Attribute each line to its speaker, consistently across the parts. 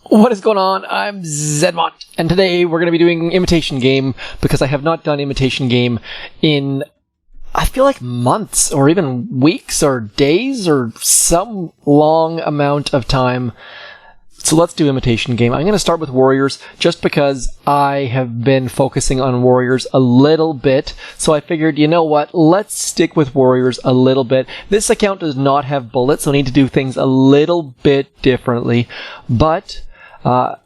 Speaker 1: What is going on? I'm zmoT, and today we're going to be doing Imitation Game because I have not done Imitation Game in, I feel like months, or even weeks, or days, or some long amount of time. So let's do Imitation Game. I'm going to start with Warriors just because I have been focusing on Warriors a little bit. So I figured, you know what, let's stick with Warriors a little bit. This account does not have bullets, so I need to do things a little bit differently. But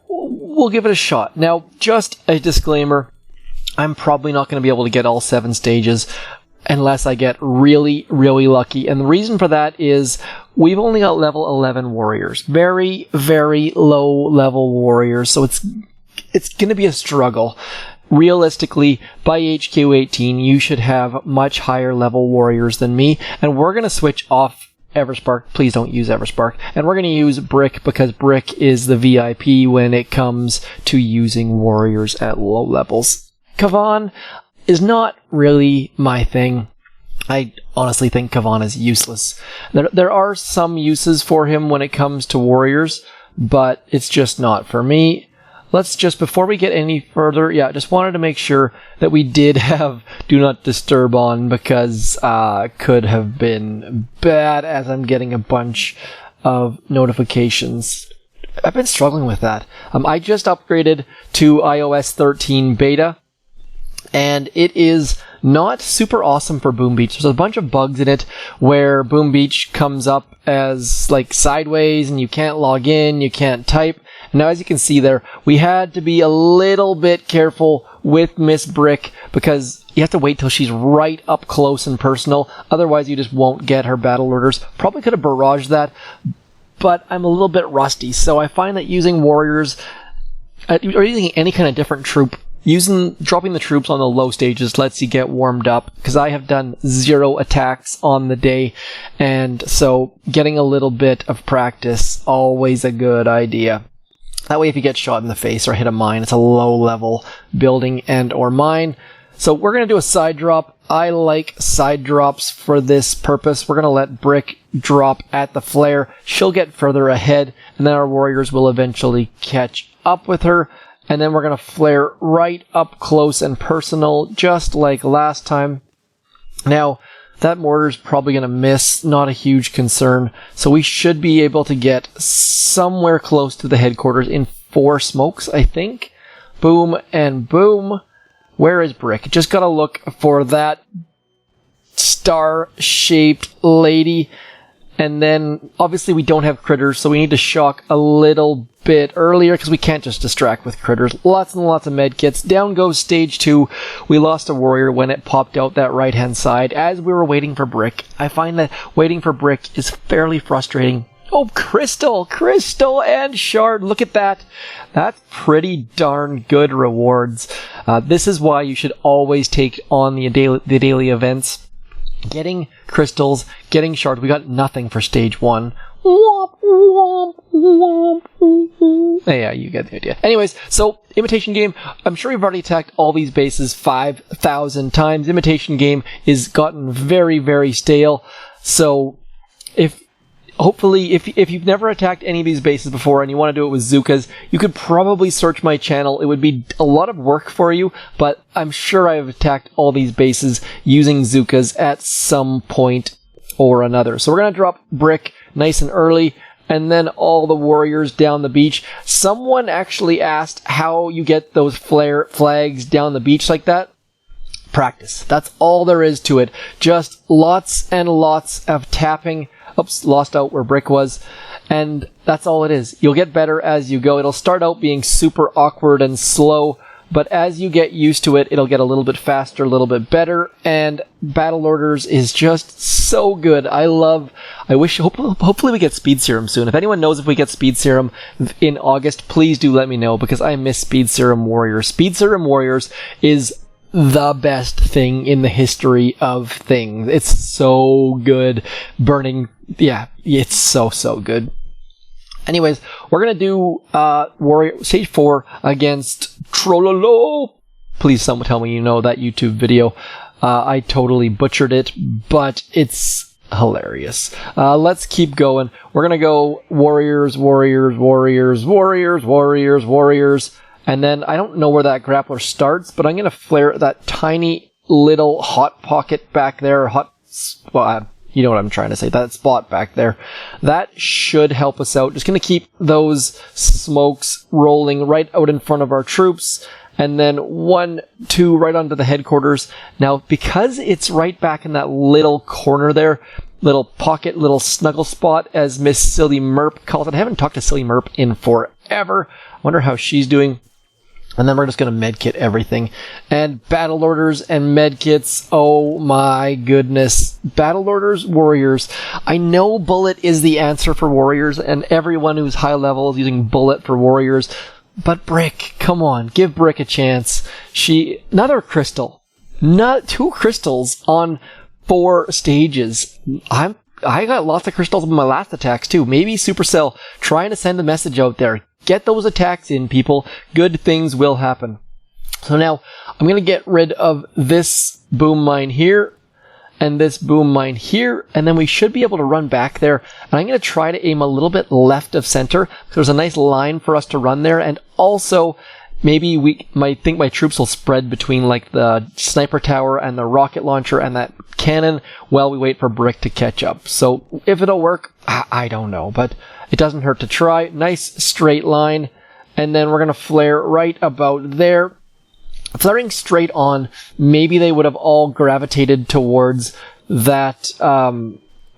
Speaker 1: we'll give it a shot. Now, just a disclaimer, I'm probably not going to be able to get all 7 stages unless I get really, really lucky. And the reason for that is we've only got level 11 warriors. Very, very low level warriors. So it's going to be a struggle. Realistically, by HQ 18, you should have much higher level warriors than me. And we're going to switch off Everspark. Please don't use Everspark. And we're going to use Brick because Brick is the VIP when it comes to using warriors at low levels. Kavan is not really my thing. I honestly think Kavan is useless. There are some uses for him when it comes to warriors, but it's just not for me. Let's just, before we get any further, just wanted to make sure that we did have Do Not Disturb on because could have been bad as I'm getting a bunch of notifications. I've been struggling with that. I just upgraded to iOS 13 beta, and it is not super awesome for boombeach. There's a bunch of bugs in it where boombeach comes up as like sideways and you can't log in, you can't type. Now, as you can see there, we had to be a little bit careful with Miss Brick because you have to wait till she's right up close and personal. Otherwise, you just won't get her battle orders. Probably could have barraged that, but I'm a little bit rusty. So I find that using warriors, or using any kind of different troop, dropping the troops on the low stages lets you get warmed up, because I have done 0 attacks on the day, and so getting a little bit of practice, always a good idea. That way if you get shot in the face or hit a mine, it's a low level building and or mine. So we're going to do a side drop. I like side drops for this purpose. We're going to let Brick drop at the flare. She'll get further ahead, and then our warriors will eventually catch up with her. And then we're going to flare right up close and personal, just like last time. Now, that mortar's probably going to miss, not a huge concern. So we should be able to get somewhere close to the headquarters in 4 smokes, I think. Boom and boom. Where is Brick? Just got to look for that star-shaped lady. And then, obviously, we don't have critters, so we need to shock a little bit earlier, because we can't just distract with critters. Lots and lots of medkits. Down goes stage 2. We lost a warrior when it popped out that right-hand side as we were waiting for Brick. I find that waiting for Brick is fairly frustrating. Oh, Crystal and Shard. Look at that. That's pretty darn good rewards. This is why you should always take on the daily events. Getting crystals, getting shards. We got nothing for stage 1. Womp, womp, womp. Yeah, you get the idea. Anyways, so Imitation Game. I'm sure we've already attacked all these bases 5,000 times. Imitation Game is gotten very, very stale. So hopefully, if you've never attacked any of these bases before and you want to do it with Zookas, you could probably search my channel. It would be a lot of work for you, but I'm sure I've attacked all these bases using Zookas at some point or another. So we're going to drop Brick nice and early, and then all the warriors down the beach. Someone actually asked how you get those flare flags down the beach like that. Practice. That's all there is to it. Just lots and lots of tapping. Oops, lost out where Brick was. And that's all it is. You'll get better as you go. It'll start out being super awkward and slow, but as you get used to it, it'll get a little bit faster, a little bit better, and Battle Orders is just so good. Hopefully we get Speed Serum soon. If anyone knows if we get Speed Serum in August, please do let me know, because I miss Speed Serum Warriors. Speed Serum Warriors is the best thing in the history of things. It's so good. It's so good. Anyways, we're gonna do Warrior Stage 4 against Trollolo. Please someone tell me you know that YouTube video. I totally butchered it, but it's hilarious. Let's keep going. We're going to go warriors, warriors, warriors, warriors, warriors, warriors. And then I don't know where that grappler starts, but I'm going to flare that tiny little hot pocket back there. You know what I'm trying to say. That spot back there. That should help us out. Just going to keep those smokes rolling right out in front of our troops. And then 1, 2 right onto the headquarters. Now, because it's right back in that little corner there, little pocket, little snuggle spot, as Miss Silly Merp calls it. I haven't talked to Silly Merp in forever. I wonder how she's doing. And then we're just going to medkit everything. And battle orders and medkits. Oh my goodness. Battle orders, warriors. I know bullet is the answer for warriors, and everyone who's high level is using bullet for warriors. But Brick, come on, give Brick a chance. Another crystal. Not 2 crystals on 4 stages. I got lots of crystals in my last attacks too. Maybe Supercell trying to send a message out there. Get those attacks in, people. Good things will happen. So now, I'm going to get rid of this boom mine here, and this boom mine here, and then we should be able to run back there. And I'm going to try to aim a little bit left of center, so there's a nice line for us to run there. And also, maybe we might think my troops will spread between like the sniper tower and the rocket launcher and that cannon while we wait for Brick to catch up. So if it'll work, I don't know, but it doesn't hurt to try. Nice straight line. And then we're going to flare right about there. Flaring straight on, maybe they would have all gravitated towards that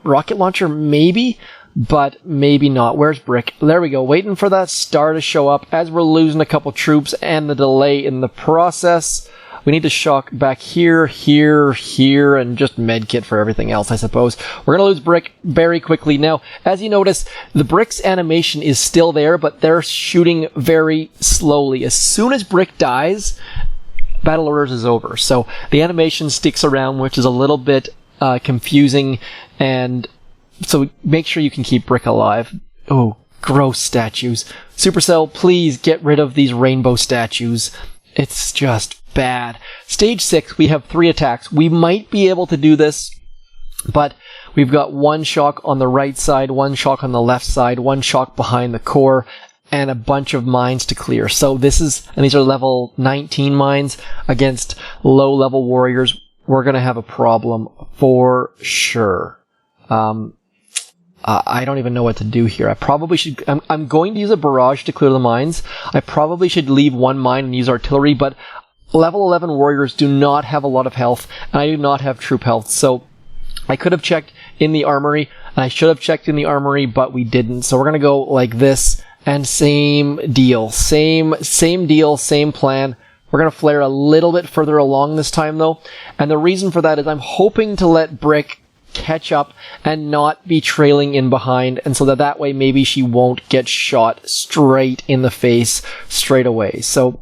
Speaker 1: rocket launcher, maybe, but maybe not. Where's Brick? There we go, waiting for that star to show up as we're losing a couple troops and the delay in the process. We need to shock back here, here, here, and just medkit for everything else, I suppose. We're going to lose Brick very quickly. Now, as you notice, the Brick's animation is still there, but they're shooting very slowly. As soon as Brick dies, Battle Orders is over. So the animation sticks around, which is a little bit confusing, and so make sure you can keep Brick alive. Oh, gross statues. Supercell, please get rid of these rainbow statues. It's just bad. Stage 6, we have 3 attacks. We might be able to do this, but we've got 1 shock on the right side, 1 shock on the left side, 1 shock behind the core, and a bunch of mines to clear. So these are level 19 mines against low-level warriors. We're going to have a problem for sure. I don't even know what to do here. I probably should... I'm going to use a barrage to clear the mines. I probably should leave 1 mine and use artillery, but level 11 warriors do not have a lot of health, and I do not have troop health, so I could have checked in the armory, and I should have checked in the armory, but we didn't. So we're going to go like this, and same deal. Same deal, same plan. We're going to flare a little bit further along this time, though, and the reason for that is I'm hoping to let Brick catch up and not be trailing in behind, and so that way maybe she won't get shot straight in the face straight away. So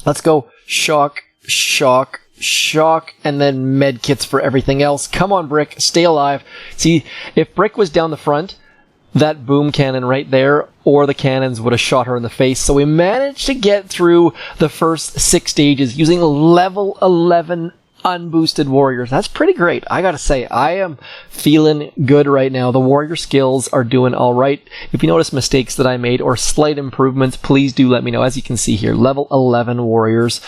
Speaker 1: let's go shock, shock, shock, and then medkits for everything else. Come on, Brick, stay alive. See, if Brick was down the front, that boom cannon right there, or the cannons would have shot her in the face. So we managed to get through the first 6 stages using level 11 unboosted warriors. That's pretty great. I gotta say, I am feeling good right now. The warrior skills are doing alright. If you notice mistakes that I made or slight improvements, please do let me know. As you can see here, level 11 warriors.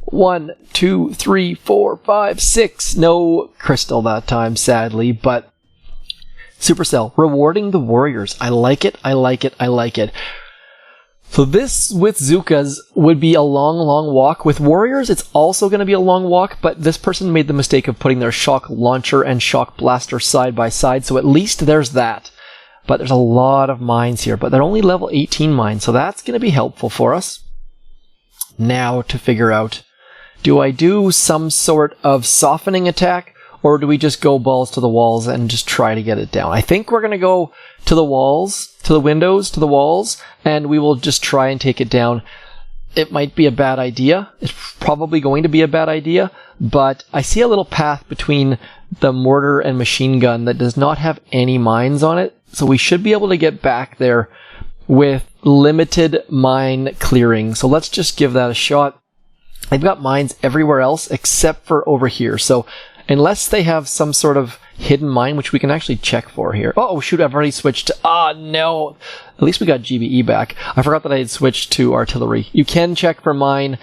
Speaker 1: 1, 2, 3, 4, 5, 6. No crystal that time, sadly, but Supercell, rewarding the warriors. I like it, I like it, I like it. So this, with Zookas, would be a long, long walk. With warriors, it's also going to be a long walk, but this person made the mistake of putting their shock launcher and shock blaster side by side, so at least there's that. But there's a lot of mines here, but they're only level 18 mines, so that's going to be helpful for us. Now to figure out, do I do some sort of softening attack, or do we just go balls to the walls and just try to get it down? I think we're going to go to the walls, to the windows, to the walls, and we will just try and take it down. It might be a bad idea. It's probably going to be a bad idea, but I see a little path between the mortar and machine gun that does not have any mines on it, so we should be able to get back there with limited mine clearing. So let's just give that a shot. They've got mines everywhere else except for over here, so unless they have some sort of hidden mine, which we can actually check for here. Oh, shoot, I've already switched to... Ah, no. At least we got GBE back. I forgot that I had switched to artillery. You can check for mine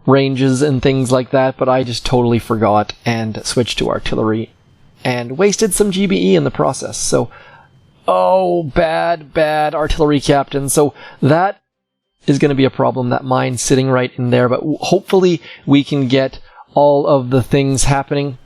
Speaker 1: ranges and things like that, but I just totally forgot and switched to artillery and wasted some GBE in the process. So, oh, bad artillery captain. So that is going to be a problem, that mine sitting right in there, but hopefully we can get all of the things happening.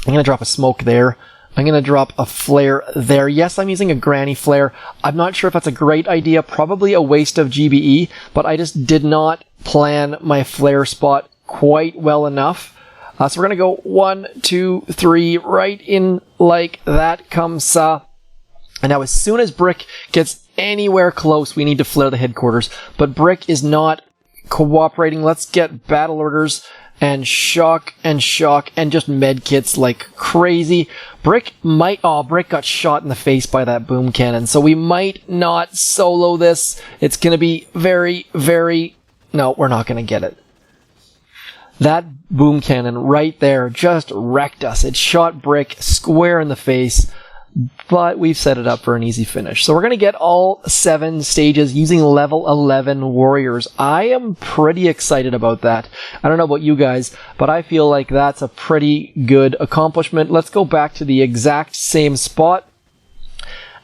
Speaker 1: I'm going to drop a smoke there. I'm going to drop a flare there. Yes, I'm using a granny flare. I'm not sure if that's a great idea. Probably a waste of GBE, but I just did not plan my flare spot quite well enough. So we're going to go 1, 2, 3, right in like that comes... And now as soon as Brick gets anywhere close, we need to flare the headquarters. But Brick is not cooperating. Let's get battle orders and shock and just medkits like crazy. Brick got shot in the face by that boom cannon. So we might not solo this. It's going to be very... No, we're not going to get it. That boom cannon right there just wrecked us. It shot Brick square in the face. But we've set it up for an easy finish. So we're going to get all 7 stages using level 11 warriors. I am pretty excited about that. I don't know about you guys, but I feel like that's a pretty good accomplishment. Let's go back to the exact same spot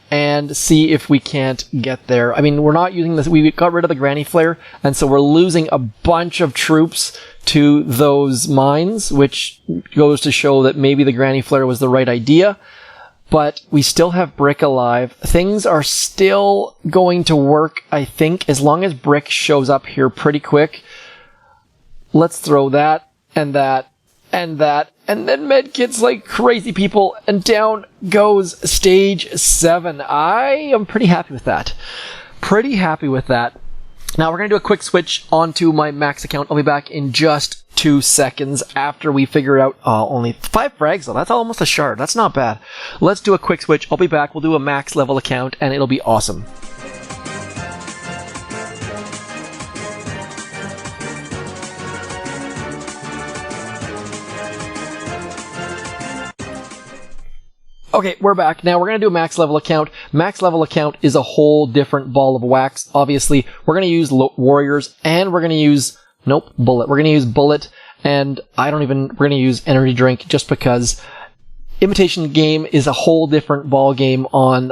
Speaker 1: and see if we can't get there. I mean, we're not using this. We got rid of the granny flare, and so we're losing a bunch of troops to those mines, which goes to show that maybe the granny flare was the right idea. But we still have Brick alive. Things are still going to work, I think, as long as Brick shows up here pretty quick. Let's throw that, and that, and that, and then medkits like crazy people, and down goes stage 7. I am pretty happy with that. Now we're going to do a quick switch onto my max account. I'll be back in just 2 seconds after we figure out only 5 frags, though. That's almost a shard. That's not bad. Let's do a quick switch. I'll be back. We'll do a max level account, and it'll be awesome. Okay, we're back. Now we're going to do a max level account. Max level account is a whole different ball of wax. Obviously, we're going to use warriors, and we're going to use... Nope, bullet. We're going to use bullet, and we're going to use energy drink just because Imitation Game is a whole different ball game on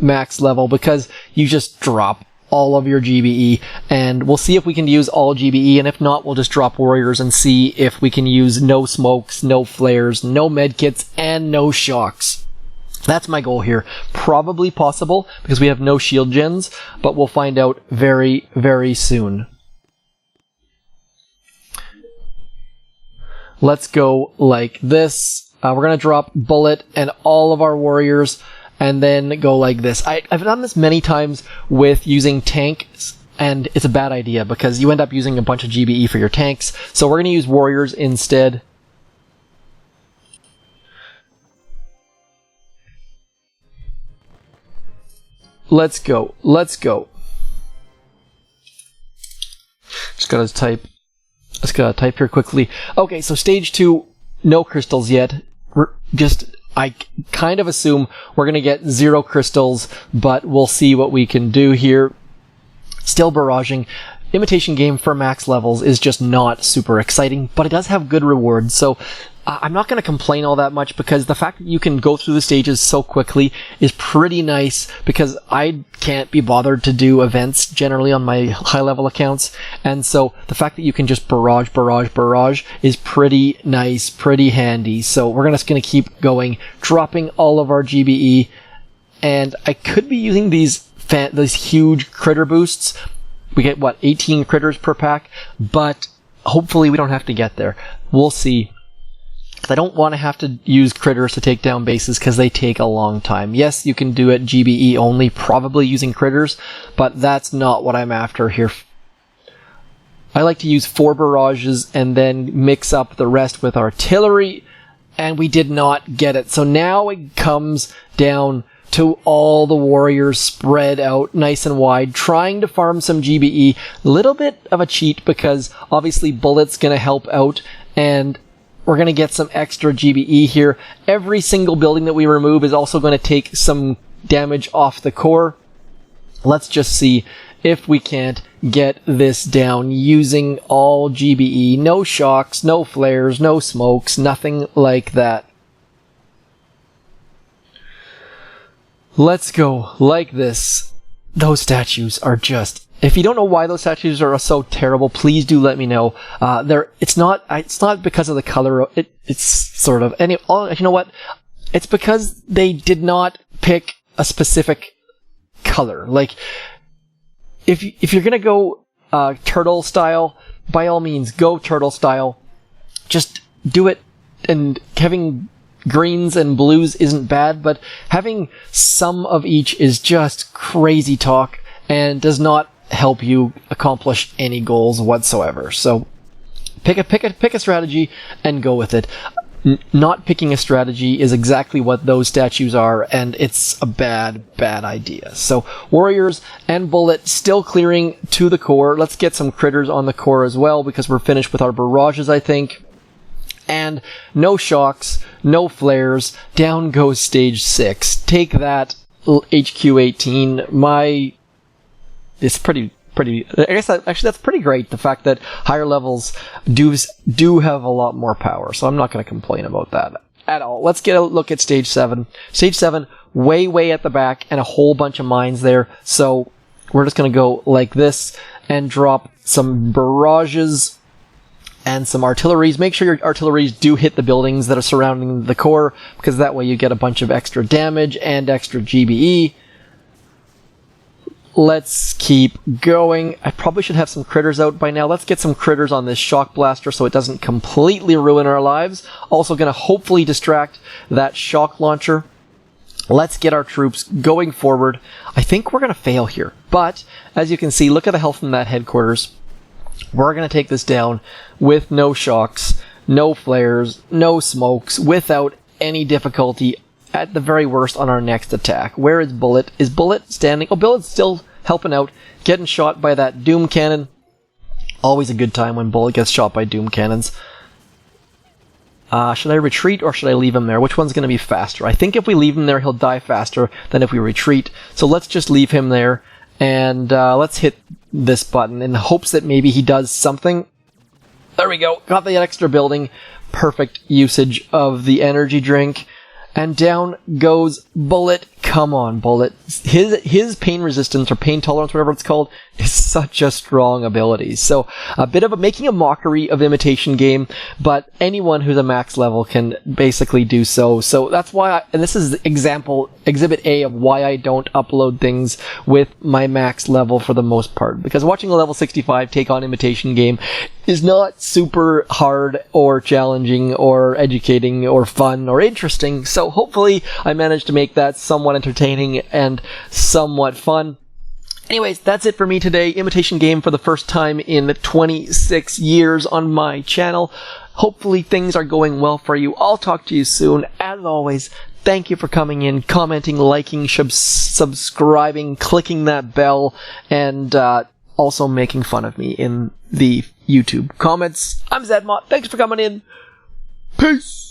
Speaker 1: max level because you just drop all of your GBE, and we'll see if we can use all GBE, and if not, we'll just drop warriors and see if we can use no smokes, no flares, no medkits, and no shocks. That's my goal here. Probably possible because we have no shield gens, but we'll find out very, very soon. Let's go like this. We're going to drop bullet and all of our warriors and then go like this. I've done this many times with using tanks, and it's a bad idea because you end up using a bunch of GBE for your tanks. So we're going to use warriors instead. Let's go. Just gotta type here quickly. Okay, so stage 2, no crystals yet. I kind of assume we're going to get 0 crystals, but we'll see what we can do here. Still barraging. Imitation Game for max levels is just not super exciting, but it does have good rewards, so I'm not going to complain all that much because the fact that you can go through the stages so quickly is pretty nice because I can't be bothered to do events generally on my high-level accounts, and so the fact that you can just barrage is pretty nice, pretty handy. So we're just going to keep going, dropping all of our GBE, and I could be using these huge critter boosts. We get, 18 critters per pack, but hopefully we don't have to get there. We'll see. I don't want to have to use critters to take down bases because they take a long time. Yes, you can do it GBE only, probably using critters, but that's not what I'm after here. I like to use 4 barrages and then mix up the rest with artillery, and we did not get it. So now it comes down to all the warriors spread out nice and wide, trying to farm some GBE. A little bit of a cheat because obviously bullet's going to help out, and we're going to get some extra GBE here. Every single building that we remove is also going to take some damage off the core. Let's just see if we can't get this down using all GBE. No shocks, no flares, no smokes, nothing like that. Let's go like this. Those statues are just... If you don't know why those statues are so terrible, please do let me know. It's not because of the color. It's sort of... You know what? It's because they did not pick a specific color. Like, if you're gonna go turtle style, by all means, go turtle style. Just do it, and having greens and blues isn't bad, but having some of each is just crazy talk and does not help you accomplish any goals whatsoever. So pick a strategy and go with it. Not picking a strategy is exactly what those statues are, and it's a bad idea. So warriors and bullet still clearing to the core. Let's get some critters on the core as well, because we're finished with our barrages, I think. And no shocks, no flares. Down goes stage 6. Take that, HQ18. It's pretty. I guess that's pretty great. The fact that higher levels do have a lot more power, so I'm not going to complain about that at all. Let's get a look at stage 7. Stage 7, way at the back, and a whole bunch of mines there. So we're just going to go like this and drop some barrages and some artilleries. Make sure your artilleries do hit the buildings that are surrounding the core, because that way you get a bunch of extra damage and extra GBE. Let's keep going. I probably should have some critters out by now. Let's get some critters on this shock blaster so it doesn't completely ruin our lives. Also going to hopefully distract that shock launcher. Let's get our troops going forward. I think we're going to fail here, but as you can see, look at the health in that headquarters. We're going to take this down with no shocks, no flares, no smokes, without any difficulty, at the very worst on our next attack. Where is Bullet? Is Bullet standing? Oh, Bullet's still helping out, getting shot by that Doom Cannon. Always a good time when Bullet gets shot by Doom Cannons. Should I retreat or should I leave him there? Which one's going to be faster? I think if we leave him there, he'll die faster than if we retreat. So let's just leave him there, and let's hit this button in hopes that maybe he does something. There we go. Got the extra building. Perfect usage of the energy drink. And down goes Bullet. Come on, Bullet. His pain resistance, or pain tolerance, whatever it's called, is such a strong ability. So a bit of making a mockery of Imitation Game, but anyone who's a max level can basically do so. So that's why, and this is exhibit A of why I don't upload things with my max level for the most part. Because watching a level 65 take on Imitation Game is not super hard or challenging or educating or fun or interesting. So hopefully I managed to make that somewhat entertaining and somewhat fun. Anyways, that's it for me today. Imitation Game for the first time in 26 years on my channel. Hopefully things are going well for you. I'll talk to you soon. As always, thank you for coming in, commenting, liking, subscribing, clicking that bell, and also making fun of me in the YouTube comments. I'm zmoT. Thanks for coming in. Peace!